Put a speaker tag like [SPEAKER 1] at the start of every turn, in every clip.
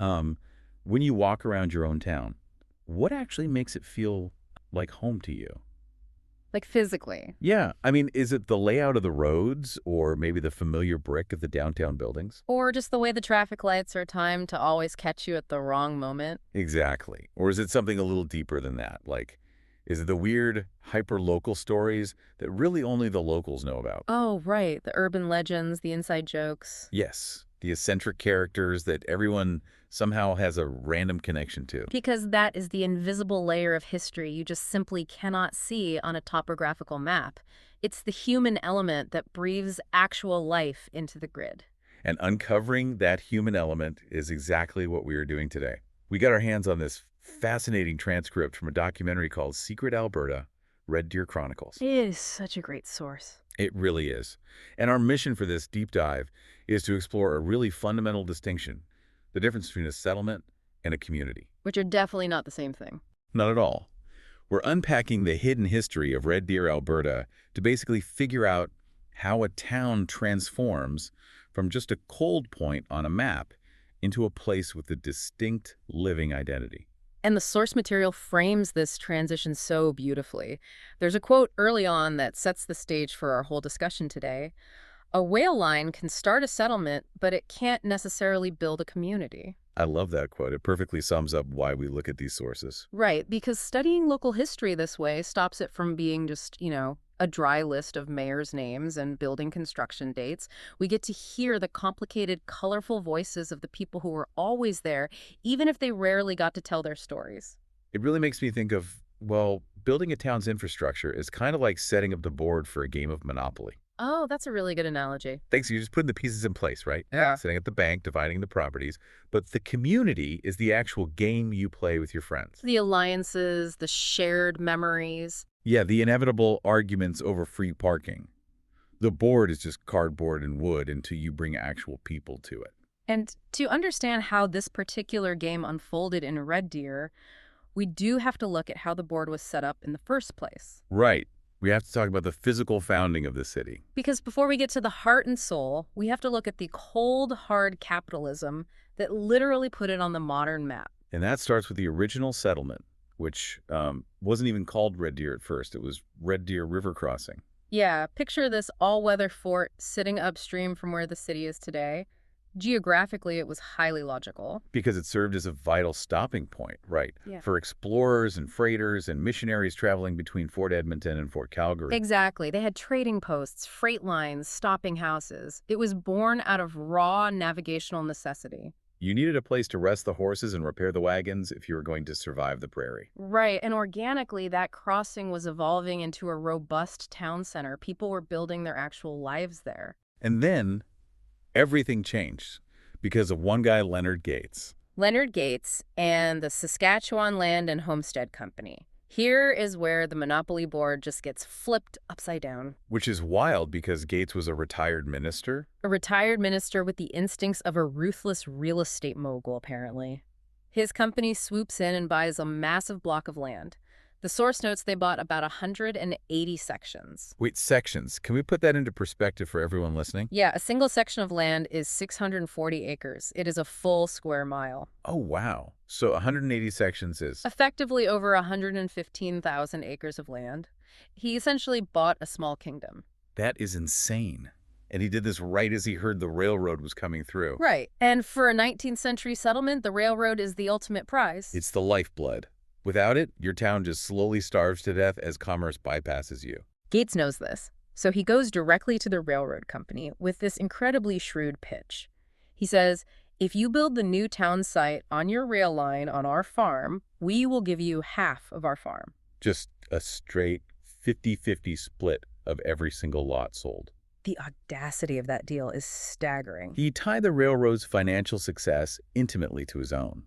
[SPEAKER 1] Um, when you walk around your own town, what actually makes it feel like home to you?
[SPEAKER 2] Like physically.
[SPEAKER 1] Yeah, I mean, is it the layout of the roads or maybe the familiar brick of the downtown buildings?
[SPEAKER 2] Or just the way the traffic lights are timed to always catch you at the wrong moment.
[SPEAKER 1] Exactly. Or is it something a little deeper than that? Like, is it the weird, hyper-local stories that really only the locals know about?
[SPEAKER 2] Oh, right. The urban legends, the inside jokes.
[SPEAKER 1] Yes, the eccentric characters that everyone somehow has a random connection to.
[SPEAKER 2] Because that is the invisible layer of history you just simply cannot see on a topographical map. It's the human element that breathes actual life into the grid.
[SPEAKER 1] And uncovering that human element is exactly what we are doing today. We got our hands on this fascinating transcript from a documentary called Secret Alberta, Red Deer Chronicles.
[SPEAKER 2] It is such a great source.
[SPEAKER 1] It really is. And our mission for this deep dive is to explore a really fundamental distinction, the difference between a settlement and a community.
[SPEAKER 2] Which are definitely not the same thing.
[SPEAKER 1] Not at all. We're unpacking the hidden history of Red Deer, Alberta to basically figure out how a town transforms from just a cold point on a map into a place with a distinct living identity.
[SPEAKER 2] And the source material frames this transition so beautifully. There's a quote early on that sets the stage for our whole discussion today. A rail line can start a settlement, but it can't necessarily build a community.
[SPEAKER 1] I love that quote. It perfectly sums up why we look at these sources.
[SPEAKER 2] Right, because studying local history this way stops it from being just, a dry list of mayors' names and building construction dates. We get to hear the complicated, colorful voices of the people who were always there, even if they rarely got to tell their stories.
[SPEAKER 1] It really makes me think of, well, building a town's infrastructure is kind of like setting up the board for a game of Monopoly.
[SPEAKER 2] Oh, that's a really good analogy.
[SPEAKER 1] Thanks, you're just putting the pieces in place, right?
[SPEAKER 2] Yeah.
[SPEAKER 1] Setting up the bank, dividing the properties. But the community is the actual game you play with your friends.
[SPEAKER 2] The alliances, the shared memories.
[SPEAKER 1] Yeah, the inevitable arguments over free parking. The board is just cardboard and wood until you bring actual people to it.
[SPEAKER 2] And to understand how this particular game unfolded in Red Deer, we do have to look at how the board was set up in the first place.
[SPEAKER 1] Right. We have to talk about the physical founding of the city.
[SPEAKER 2] Because before we get to the heart and soul, we have to look at the cold, hard capitalism that literally put it on the modern map.
[SPEAKER 1] And that starts with the original settlement, which wasn't even called Red Deer at first. It was Red Deer River Crossing.
[SPEAKER 2] Yeah, picture this all-weather fort sitting upstream from where the city is today. Geographically, it was highly logical.
[SPEAKER 1] Because it served as a vital stopping point, right,
[SPEAKER 2] Yeah.
[SPEAKER 1] for explorers and freighters and missionaries traveling between Fort Edmonton and Fort Calgary.
[SPEAKER 2] Exactly. They had trading posts, freight lines, stopping houses. It was born out of raw navigational necessity.
[SPEAKER 1] You needed a place to rest the horses and repair the wagons if you were going to survive the prairie.
[SPEAKER 2] Right, and organically, that crossing was evolving into a robust town center. People were building their actual lives there.
[SPEAKER 1] And then everything changed because of one guy, Leonard Gates.
[SPEAKER 2] Leonard Gates and the Saskatchewan Land and Homestead Company. Here is where the monopoly board just gets flipped upside down.
[SPEAKER 1] Which is wild because Gates was a retired minister.
[SPEAKER 2] A retired minister with the instincts of a ruthless real estate mogul, apparently. His company swoops in and buys a massive block of land. The source notes they bought about 180 sections.
[SPEAKER 1] Wait, sections. Can we put that into perspective for everyone listening?
[SPEAKER 2] Yeah, a single section of land is 640 acres. It is a full square mile.
[SPEAKER 1] Oh, wow. So 180 sections is...
[SPEAKER 2] Effectively over 115,000 acres of land. He essentially bought a small kingdom.
[SPEAKER 1] That is insane. And he did this right as he heard the railroad was coming through.
[SPEAKER 2] Right. And for a 19th century settlement, the railroad is the ultimate prize.
[SPEAKER 1] It's the lifeblood. Without it, your town just slowly starves to death as commerce bypasses you.
[SPEAKER 2] Gates knows this, so he goes directly to the railroad company with this incredibly shrewd pitch. He says, if you build the new town site on your rail line on our farm, we will give you half of our farm.
[SPEAKER 1] Just a straight 50-50 split of every single lot sold.
[SPEAKER 2] The audacity of that deal is staggering.
[SPEAKER 1] He tied the railroad's financial success intimately to his own.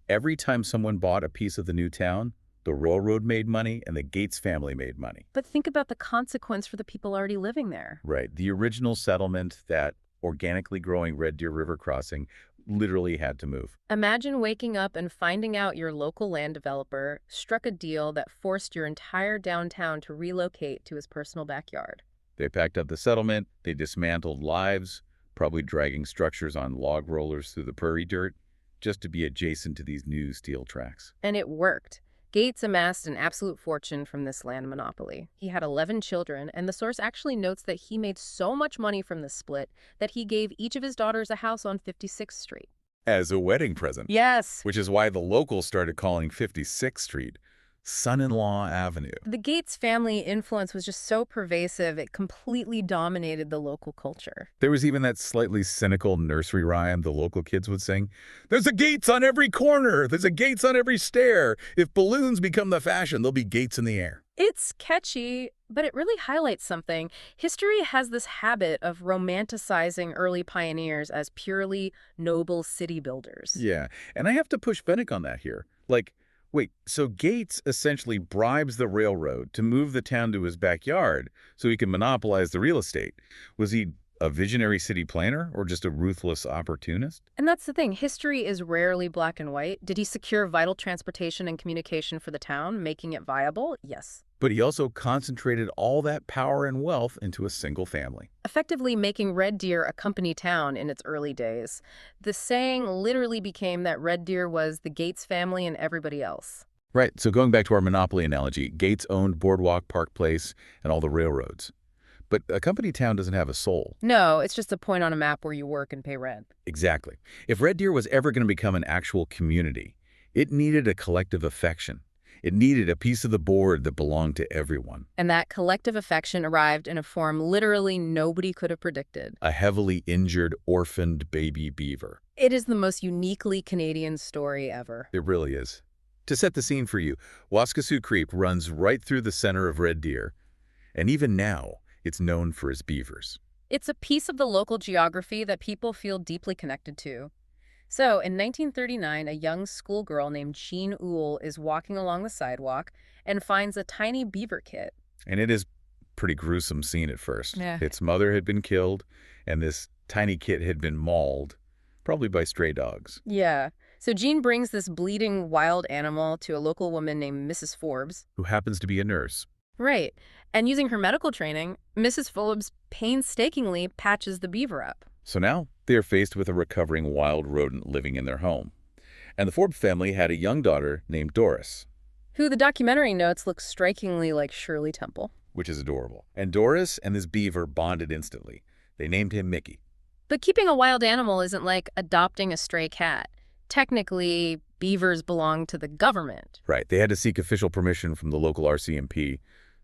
[SPEAKER 1] Every time someone bought a piece of the new town, the railroad made money and the Gates family made money.
[SPEAKER 2] But think about the consequence for the people already living there.
[SPEAKER 1] Right. The original settlement, that organically growing Red Deer River crossing, literally had to move.
[SPEAKER 2] Imagine waking up and finding out your local land developer struck a deal that forced your entire downtown to relocate to his personal backyard.
[SPEAKER 1] They packed up the settlement, they dismantled lives, probably dragging structures on log rollers through the prairie dirt, just to be adjacent to these new steel tracks.
[SPEAKER 2] And it worked. Gates amassed an absolute fortune from this land monopoly. He had 11 children, and the source actually notes that he made so much money from the split that he gave each of his daughters a house on 56th Street.
[SPEAKER 1] As a wedding present.
[SPEAKER 2] Yes.
[SPEAKER 1] Which is why the locals started calling 56th Street Son-in-Law Avenue.
[SPEAKER 2] The Gates family influence was just so pervasive, it completely dominated the local culture.
[SPEAKER 1] There was even that slightly cynical nursery rhyme the local kids would sing. There's a Gates on every corner. There's a Gates on every stair. If balloons become the fashion, there'll be Gates in the air.
[SPEAKER 2] It's catchy, but it really highlights something. History has this habit of romanticizing early pioneers as purely noble city builders.
[SPEAKER 1] Yeah, and I have to push Fennick on that here. Like, wait, so Gates essentially bribes the railroad to move the town to his backyard so he can monopolize the real estate. Was he a visionary city planner or just a ruthless opportunist?
[SPEAKER 2] And that's the thing. History is rarely black and white. Did he secure vital transportation and communication for the town, making it viable? Yes.
[SPEAKER 1] But he also concentrated all that power and wealth into a single family.
[SPEAKER 2] Effectively making Red Deer a company town in its early days. The saying literally became that Red Deer was the Gates family and everybody else.
[SPEAKER 1] Right, so going back to our monopoly analogy, Gates owned Boardwalk, Park Place, and all the railroads. But a company town doesn't have a soul.
[SPEAKER 2] No, it's just a point on a map where you work and pay rent.
[SPEAKER 1] Exactly. If Red Deer was ever going to become an actual community, it needed a collective affection. It needed a piece of the board that belonged to everyone.
[SPEAKER 2] And that collective affection arrived in a form literally nobody could have predicted.
[SPEAKER 1] A heavily injured, orphaned baby beaver.
[SPEAKER 2] It is the most uniquely Canadian story ever.
[SPEAKER 1] It really is. To set the scene for you, Waskesiu Creek runs right through the center of Red Deer. And even now, it's known for its beavers.
[SPEAKER 2] It's a piece of the local geography that people feel deeply connected to. So, in 1939, a young schoolgirl named Jean Uhl is walking along the sidewalk and finds a tiny beaver kit.
[SPEAKER 1] And it is a pretty gruesome scene at first.
[SPEAKER 2] Yeah.
[SPEAKER 1] Its mother had been killed, and this tiny kit had been mauled, probably by stray dogs.
[SPEAKER 2] Yeah. So Jean brings this bleeding wild animal to a local woman named Mrs. Forbes.
[SPEAKER 1] Who happens to be a nurse.
[SPEAKER 2] Right. And using her medical training, Mrs. Forbes painstakingly patches the beaver up.
[SPEAKER 1] So now they are faced with a recovering wild rodent living in their home. And the Forbes family had a young daughter named Doris.
[SPEAKER 2] Who the documentary notes looks strikingly like Shirley Temple.
[SPEAKER 1] Which is adorable. And Doris and this beaver bonded instantly. They named him Mickey.
[SPEAKER 2] But keeping a wild animal isn't like adopting a stray cat. Technically, beavers belong to the government.
[SPEAKER 1] Right. They had to seek official permission from the local RCMP,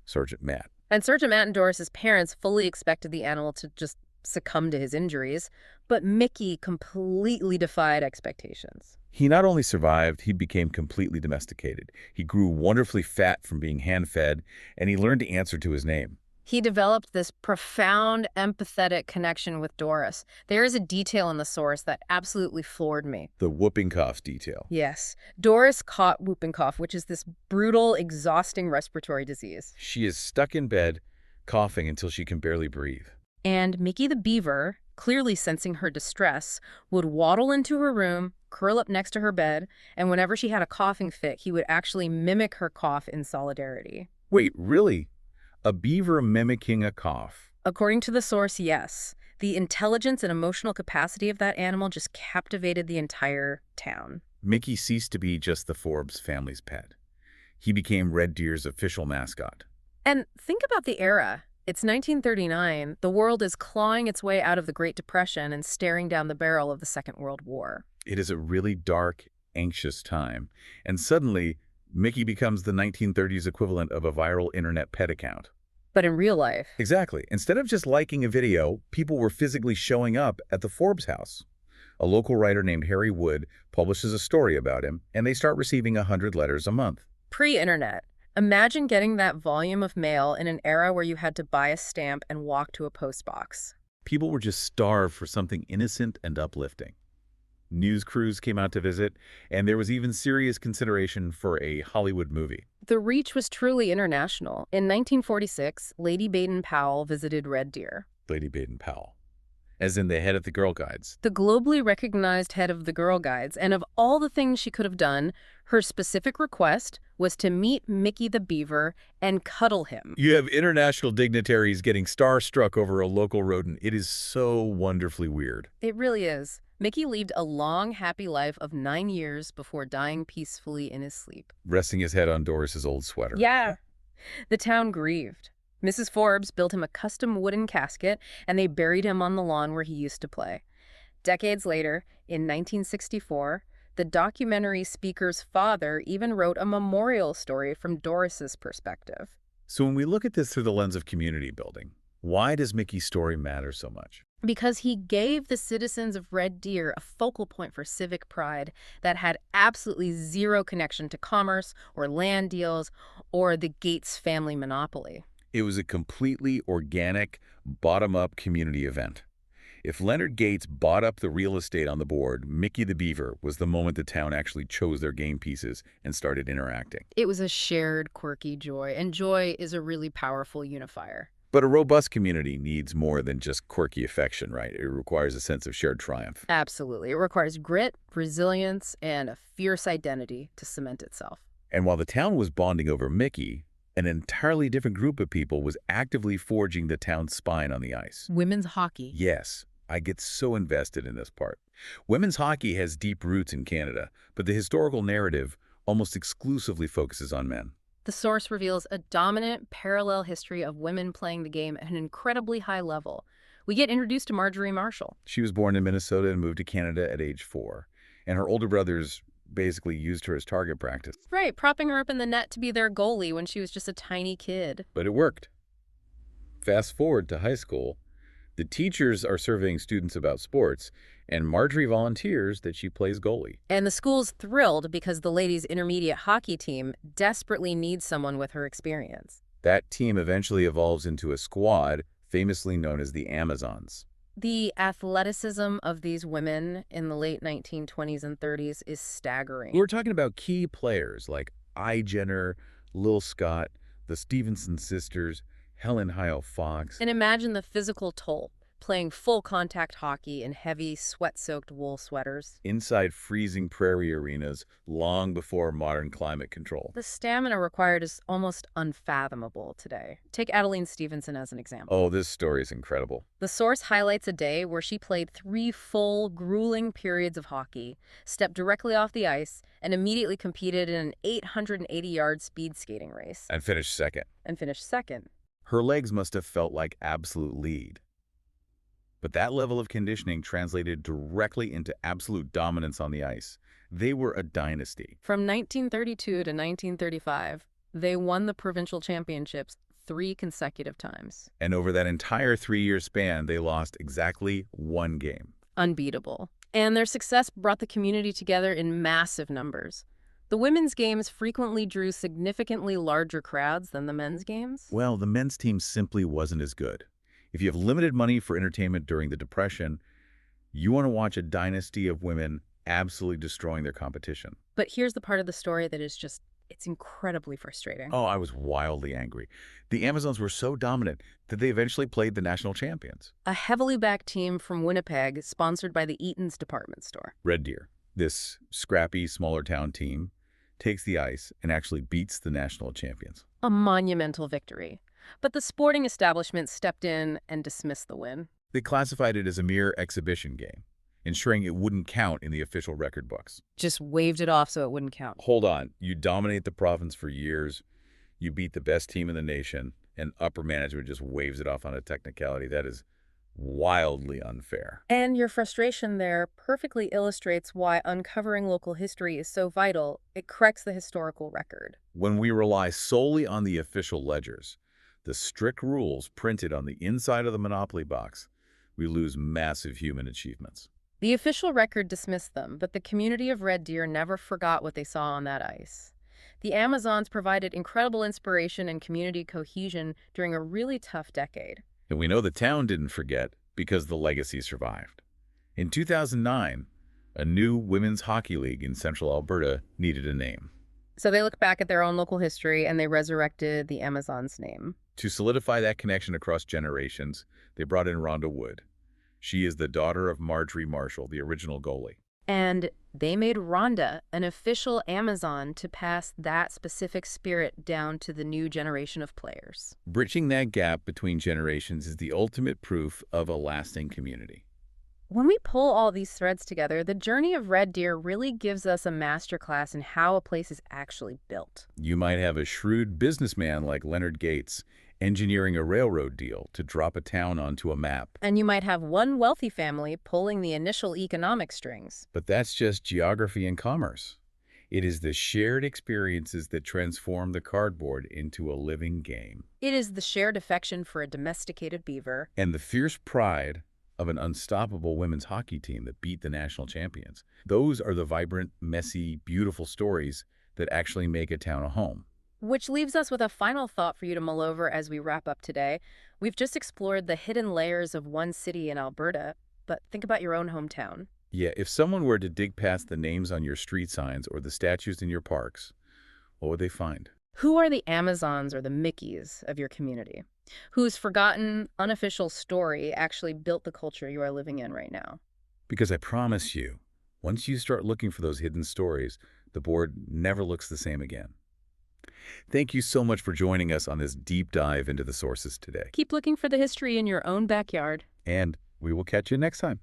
[SPEAKER 1] Sergeant Matt.
[SPEAKER 2] And Sergeant Matt and Doris's parents fully expected the animal to just succumb to his injuries, but Mickey completely defied expectations.
[SPEAKER 1] He not only survived, he became completely domesticated. He grew wonderfully fat from being hand-fed, and he learned to answer to his name.
[SPEAKER 2] He developed this profound, empathetic connection with Doris. There is a detail in the source that absolutely floored me.
[SPEAKER 1] The whooping cough detail.
[SPEAKER 2] Yes. Doris caught whooping cough, which is this brutal, exhausting respiratory disease.
[SPEAKER 1] She is stuck in bed, coughing until she can barely breathe.
[SPEAKER 2] And Mickey the beaver, clearly sensing her distress, would waddle into her room, curl up next to her bed, and whenever she had a coughing fit, he would actually mimic her cough in solidarity.
[SPEAKER 1] Wait, really? A beaver mimicking a cough?
[SPEAKER 2] According to the source, yes. The intelligence and emotional capacity of that animal just captivated the entire town.
[SPEAKER 1] Mickey ceased to be just the Forbes family's pet. He became Red Deer's official mascot.
[SPEAKER 2] And think about the era. It's 1939. The world is clawing its way out of the Great Depression and staring down the barrel of the Second World War.
[SPEAKER 1] It is a really dark, anxious time. And suddenly, Mickey becomes the 1930s equivalent of a viral internet pet account.
[SPEAKER 2] But in real life.
[SPEAKER 1] Exactly. Instead of just liking a video, people were physically showing up at the Forbes house. A local writer named Harry Wood publishes a story about him, and they start receiving 100 letters a month.
[SPEAKER 2] Pre-internet. Imagine getting that volume of mail in an era where you had to buy a stamp and walk to a post box.
[SPEAKER 1] People were just starved for something innocent and uplifting. News crews came out to visit, and there was even serious consideration for a Hollywood movie.
[SPEAKER 2] The reach was truly international. In 1946, Lady Baden-Powell visited Red Deer.
[SPEAKER 1] Lady Baden-Powell, as in the head of the Girl Guides.
[SPEAKER 2] The globally recognized head of the Girl Guides, and of all the things she could have done, her specific request was to meet Mickey the beaver and cuddle him.
[SPEAKER 1] You have international dignitaries getting starstruck over a local rodent. It is so wonderfully weird.
[SPEAKER 2] It really is. Mickey lived a long, happy life of 9 years before dying peacefully in his sleep.
[SPEAKER 1] Resting his head on Doris's old sweater.
[SPEAKER 2] Yeah. The town grieved. Mrs. Forbes built him a custom wooden casket, and they buried him on the lawn where he used to play. Decades later, in 1964, the documentary speaker's father even wrote a memorial story from Doris's perspective.
[SPEAKER 1] So when we look at this through the lens of community building, why does Mickey's story matter so much?
[SPEAKER 2] Because he gave the citizens of Red Deer a focal point for civic pride that had absolutely zero connection to commerce or land deals or the Gates family monopoly.
[SPEAKER 1] It was a completely organic, bottom-up community event. If Leonard Gates bought up the real estate on the board, Mickey the Beaver was the moment the town actually chose their game pieces and started interacting.
[SPEAKER 2] It was a shared, quirky joy, and joy is a really powerful unifier.
[SPEAKER 1] But a robust community needs more than just quirky affection, right? It requires a sense of shared triumph.
[SPEAKER 2] Absolutely. It requires grit, resilience, and a fierce identity to cement itself.
[SPEAKER 1] And while the town was bonding over Mickey, an entirely different group of people was actively forging the town's spine on the ice.
[SPEAKER 2] Women's hockey.
[SPEAKER 1] Yes, I get so invested in this part. Women's hockey has deep roots in Canada, but the historical narrative almost exclusively focuses on men.
[SPEAKER 2] The source reveals a dominant, parallel history of women playing the game at an incredibly high level. We get introduced to Marjorie Marshall.
[SPEAKER 1] She was born in Minnesota and moved to Canada at age 4, and her older brothers basically used her as target practice.
[SPEAKER 2] Right, propping her up in the net to be their goalie when she was just a tiny kid.
[SPEAKER 1] But it worked. Fast forward to high school. The teachers are surveying students about sports, and Marjorie volunteers that she plays goalie.
[SPEAKER 2] And the school's thrilled because the ladies' intermediate hockey team desperately needs someone with her experience.
[SPEAKER 1] That team eventually evolves into a squad famously known as the Amazons.
[SPEAKER 2] The athleticism of these women in the late 1920s and 30s is staggering.
[SPEAKER 1] We're talking about key players like I. Jenner, Lil Scott, the Stevenson sisters, Helen Hyle Fox.
[SPEAKER 2] And imagine the physical toll, playing full contact hockey in heavy, sweat-soaked wool sweaters.
[SPEAKER 1] Inside freezing prairie arenas long before modern climate control.
[SPEAKER 2] The stamina required is almost unfathomable today. Take Adeline Stevenson as an example.
[SPEAKER 1] Oh, this story is incredible.
[SPEAKER 2] The source highlights a day where she played 3 full, grueling periods of hockey, stepped directly off the ice, and immediately competed in an 880-yard speed skating race.
[SPEAKER 1] And finished second.
[SPEAKER 2] Her
[SPEAKER 1] legs must have felt like absolute lead. But that level of conditioning translated directly into absolute dominance on the ice. They were a dynasty.
[SPEAKER 2] From 1932 to 1935, they won the provincial championships 3 consecutive times.
[SPEAKER 1] And over that entire 3-year span, they lost exactly 1 game.
[SPEAKER 2] Unbeatable. And their success brought the community together in massive numbers. The women's games frequently drew significantly larger crowds than the men's games.
[SPEAKER 1] Well, the men's team simply wasn't as good. If you have limited money for entertainment during the Depression, you want to watch a dynasty of women absolutely destroying their competition.
[SPEAKER 2] But here's the part of the story that is just, it's incredibly frustrating.
[SPEAKER 1] Oh, I was wildly angry. The Amazons were so dominant that they eventually played the national champions.
[SPEAKER 2] A heavily backed team from Winnipeg, sponsored by the Eaton's department store.
[SPEAKER 1] Red Deer, this scrappy, smaller town team, takes the ice and actually beats the national champions.
[SPEAKER 2] A monumental victory. But the sporting establishment stepped in and dismissed the win.
[SPEAKER 1] They classified it as a mere exhibition game, ensuring it wouldn't count in the official record books.
[SPEAKER 2] Just waved it off so it wouldn't count.
[SPEAKER 1] Hold on. You dominate the province for years, you beat the best team in the nation, and upper management just waves it off on a technicality. That is wildly unfair.
[SPEAKER 2] And your frustration there perfectly illustrates why uncovering local history is so vital. It corrects the historical record.
[SPEAKER 1] When we rely solely on the official ledgers, the strict rules printed on the inside of the Monopoly box, we lose massive human achievements.
[SPEAKER 2] The official record dismissed them, but the community of Red Deer never forgot what they saw on that ice. The Amazons provided incredible inspiration and community cohesion during a really tough decade.
[SPEAKER 1] And we know the town didn't forget because the legacy survived. In 2009, a new women's hockey league in central Alberta needed a name.
[SPEAKER 2] So they looked back at their own local history and they resurrected the Amazons' name.
[SPEAKER 1] To solidify that connection across generations, they brought in Rhonda Wood. She is the daughter of Marjorie Marshall, the original goalie.
[SPEAKER 2] And they made Rhonda an official Amazon to pass that specific spirit down to the new generation of players.
[SPEAKER 1] Bridging that gap between generations is the ultimate proof of a lasting community.
[SPEAKER 2] When we pull all these threads together, the journey of red deer really gives us a masterclass in how a place is actually built.
[SPEAKER 1] You might have a shrewd businessman like Leonard Gates engineering a railroad deal to drop a town onto a map.
[SPEAKER 2] And you might have one wealthy family pulling the initial economic strings.
[SPEAKER 1] But that's just geography and commerce. It is the shared experiences that transform the cardboard into a living game.
[SPEAKER 2] It is the shared affection for a domesticated beaver.
[SPEAKER 1] And the fierce pride of an unstoppable women's hockey team that beat the national champions. Those are the vibrant, messy, beautiful stories that actually make a town a home.
[SPEAKER 2] Which leaves us with a final thought for you to mull over as we wrap up today. We've just explored the hidden layers of one city in Alberta, but think about your own hometown.
[SPEAKER 1] Yeah, if someone were to dig past the names on your street signs or the statues in your parks, what would they find?
[SPEAKER 2] Who are the Amazons or the Mickeys of your community? Whose forgotten, unofficial story actually built the culture you are living in right now?
[SPEAKER 1] Because I promise you, once you start looking for those hidden stories, the board never looks the same again. Thank you so much for joining us on this deep dive into the sources today.
[SPEAKER 2] Keep looking for the history in your own backyard.
[SPEAKER 1] And we will catch you next time.